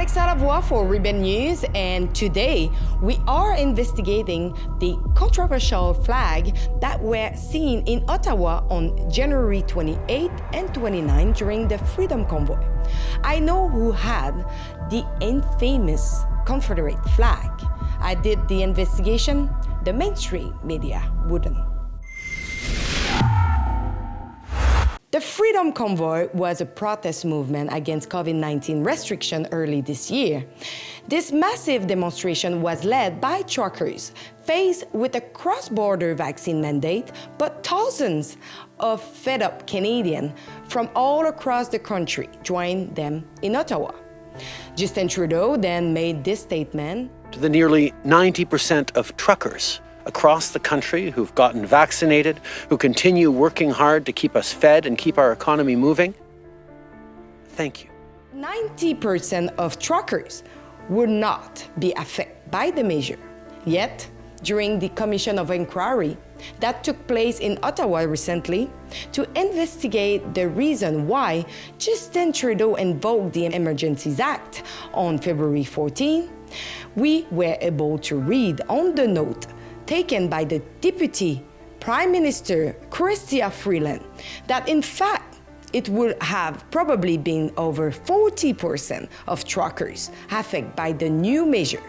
Alex Aravois for Ribbon News, and today we are investigating the controversial flag that were seen in Ottawa on January 28 and 29 during the Freedom Convoy. I know who had the infamous Confederate flag. I did the investigation, the mainstream media wouldn't. The Freedom Convoy was a protest movement against COVID-19 restriction early this year. This massive demonstration was led by truckers faced with a cross-border vaccine mandate, but thousands of fed-up Canadians from all across the country joined them in Ottawa. Justin Trudeau then made this statement. To the nearly 90% of truckers across the country who've gotten vaccinated, who continue working hard to keep us fed and keep our economy moving, thank you. 90% of truckers would not be affected by the measure. Yet, during the Commission of Inquiry that took place in Ottawa recently to investigate the reason why Justin Trudeau invoked the Emergencies Act on February 14, we were able to read on the note taken by the Deputy Prime Minister Chrystia Freeland that in fact it would have probably been over 40% of truckers affected by the new measure.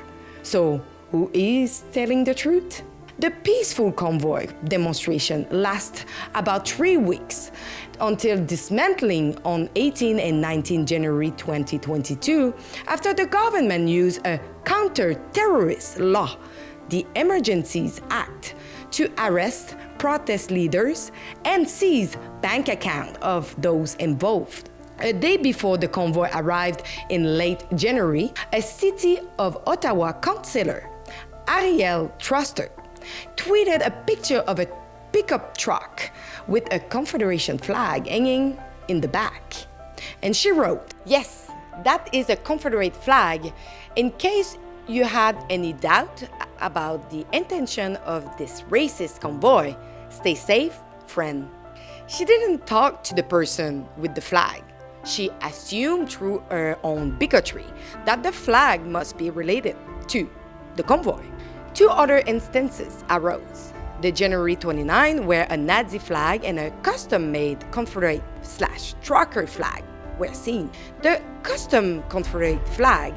So who is telling the truth? The peaceful convoy demonstration lasts about 3 weeks until dismantling on 18 and 19 January 2022 after the government used a counter-terrorist law, the Emergencies Act, to arrest protest leaders and seize bank accounts of those involved. A day before the convoy arrived in late January, a City of Ottawa councillor, Ariel Truster, tweeted a picture of a pickup truck with a Confederation flag hanging in the back. And she wrote, "Yes, that is a Confederate flag. In case you had any doubt about the intention of this racist convoy, stay safe, friend." She didn't talk to the person with the flag. She assumed through her own bigotry that the flag must be related to the convoy. Two other instances arose. The January 29, where a Nazi flag and a custom-made Confederate/trucker flag were seen. The custom Confederate flag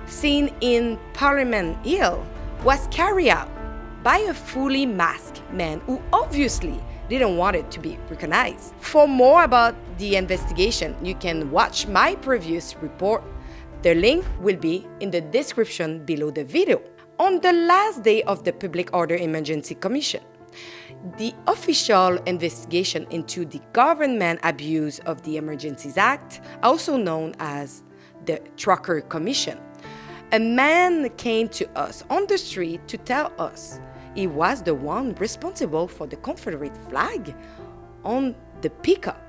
seen in Parliament Hill was carried out by a fully masked man who obviously didn't want it to be recognized. For more about the investigation, you can watch my previous report. The link will be in the description below the video. On the last day of the Public Order Emergency Commission, the official investigation into the government abuse of the Emergencies Act, also known as the Trucker Commission, a man came to us on the street to tell us he was the one responsible for the Confederate flag on the pickup.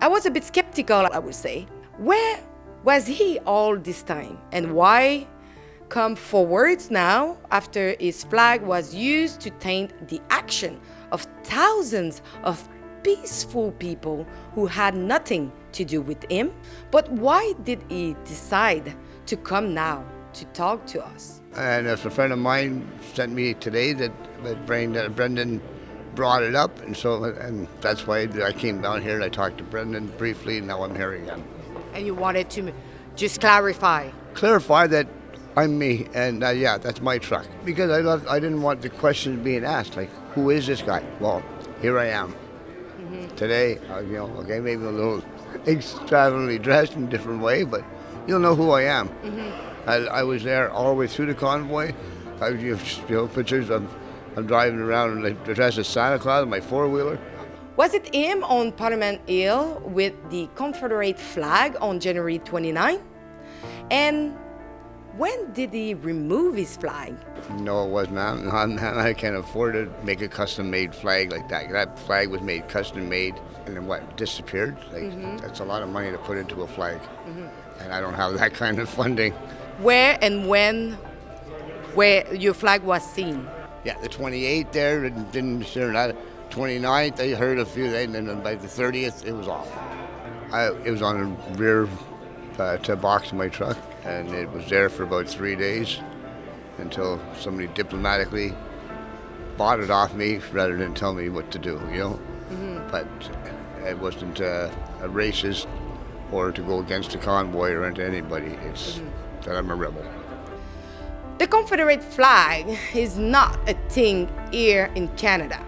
I was a bit skeptical, I would say. Where was he all this time? And why come forwards now after his flag was used to taint the action of thousands of peaceful people who had nothing to do with him? But why did he decide to come now to talk to us? And a friend of mine sent me today that Brendan brought it up, and that's why I came down here and I talked to Brendan briefly, and now I'm here again. And you wanted to just clarify? Clarify that I'm me, and yeah, that's my truck. Because I didn't want the questions being asked, like, who is this guy? Well, here I am. Today, okay, maybe a little extravagantly dressed in a different way, but you'll know who I am. I was there all the way through the convoy. I have pictures of I'm driving around like dressed as Santa Claus in my four-wheeler. Was it him on Parliament Hill with the Confederate flag on January 29? And when did he remove his flag? No, it was not. I can't afford to make a custom-made flag like that. That flag was made custom-made, and then what, disappeared? That's a lot of money to put into a flag, and I don't have that kind of funding. Where and when where your flag was seen? Yeah, the 28th there, and didn't sure not. 29th, I heard a few, and then by the 30th, it was off. It was on the rear box of my truck, and it was there for about 3 days until somebody diplomatically bought it off me rather than tell me what to do, you know. But it wasn't a racist or to go against the convoy or into anybody. It's that I'm a rebel. The Confederate flag is not a thing here in Canada.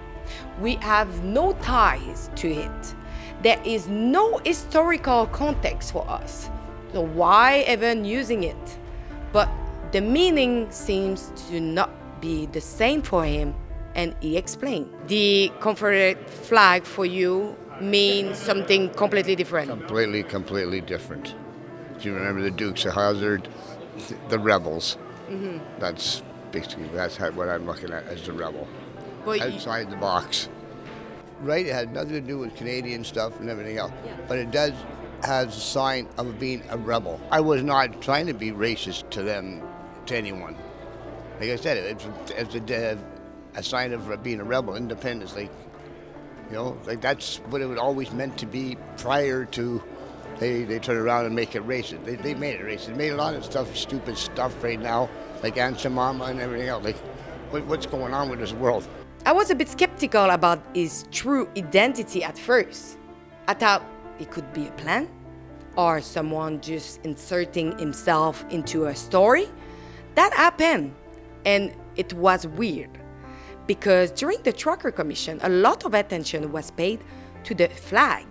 We have no ties to it. There is no historical context for us. So why even using it? But the meaning seems to not be the same for him, and he explained. The Confederate flag for you means something completely different. Completely different. Do you remember the Dukes of Hazzard? The rebels. That's basically what I'm looking at as the rebel. But Outside the box. Right, it had nothing to do with Canadian stuff and everything else. But it does has a sign of being a rebel. I was not trying to be racist to them, to anyone. Like I said, it's a sign of being a rebel, independence. Like, you know, like that's what it was always meant to be prior to they turn around and make it racist. They made it racist. They made a lot of stuff, stupid stuff right now, like Aunt Jemima and everything else. Like, what's going on with this world? I was a bit skeptical about his true identity at first. I thought it could be a plan or someone just inserting himself into a story. That happened, and it was weird because during the Trucker Commission, a lot of attention was paid to the flag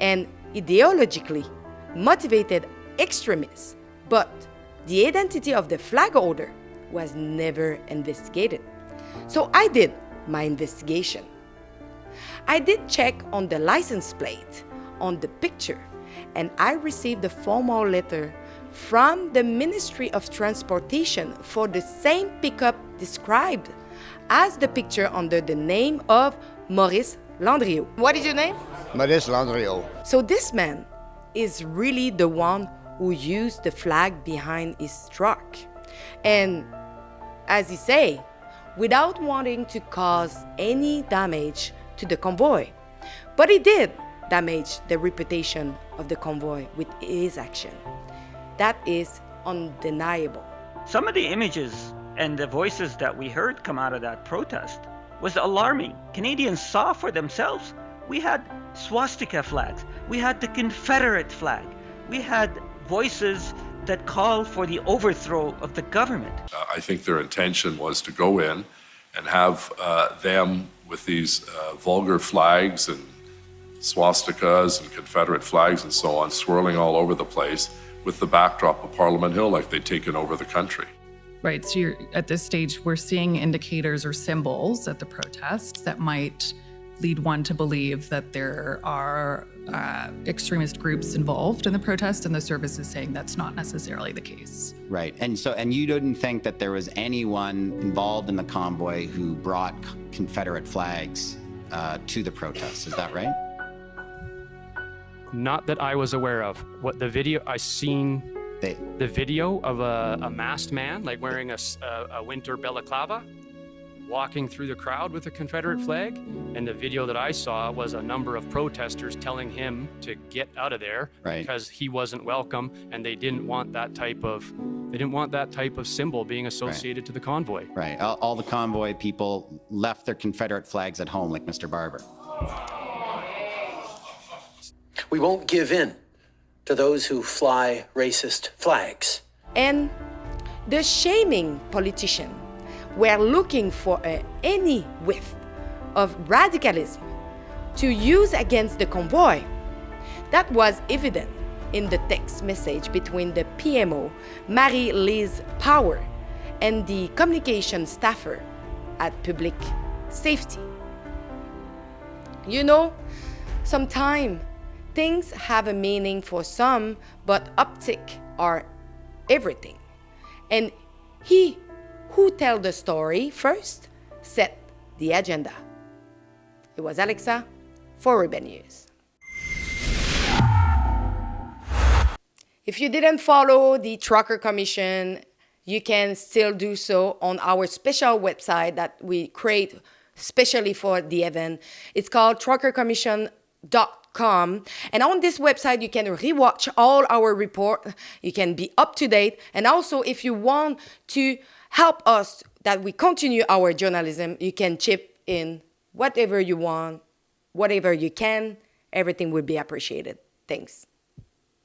and ideologically motivated extremists, but the identity of the flag holder was never investigated. So I did my investigation. I did check on the license plate, on the picture, and I received a formal letter from the Ministry of Transportation for the same pickup described as the picture under the name of Maurice Landrieu. What is your name? Maurice Landrieu. So this man is really the one who used the flag behind his truck. And as he say, without wanting to cause any damage to the convoy. But he did damage the reputation of the convoy with his action. That is undeniable. Some of the images and the voices that we heard come out of that protest was alarming. Canadians saw for themselves. We had swastika flags. We had the Confederate flag. We had voices that called for the overthrow of the government. I think their intention was to go in and have them with these vulgar flags and swastikas and Confederate flags and so on swirling all over the place with the backdrop of Parliament Hill like they'd taken over the country. Right, so you're, at this stage, we're seeing indicators or symbols at the protests that might lead one to believe that there are extremist groups involved in the protest, and the service is saying that's not necessarily the case. Right, and you didn't think that there was anyone involved in the convoy who brought Confederate flags to the protests, is that right? Not that I was aware of. What the video, I seen the video of a masked man, like wearing a winter balaclava, walking through the crowd with a Confederate flag, and the video that I saw was a number of protesters telling him to get out of there because he wasn't welcome, and they didn't want that type of symbol being associated to the convoy. Right. All the convoy people left their Confederate flags at home, like Mr. Barber. We won't give in to those who fly racist flags. And the shaming politician were looking for any whiff of radicalism to use against the convoy. That was evident in the text message between the PMO, Marie-Lise Power, and the communication staffer at Public Safety. You know, sometimes things have a meaning for some, but optic are everything. And he who tell the story first set the agenda. It was Alexa for Rebel News. If you didn't follow the Trucker Commission, you can still do so on our special website that we create specially for the event. It's called truckercommission.com. confederate.com. And on this website, you can rewatch all our report. You can be up to date. And also, if you want to help us that we continue our journalism, you can chip in whatever you want, whatever you can. Everything would be appreciated. Thanks.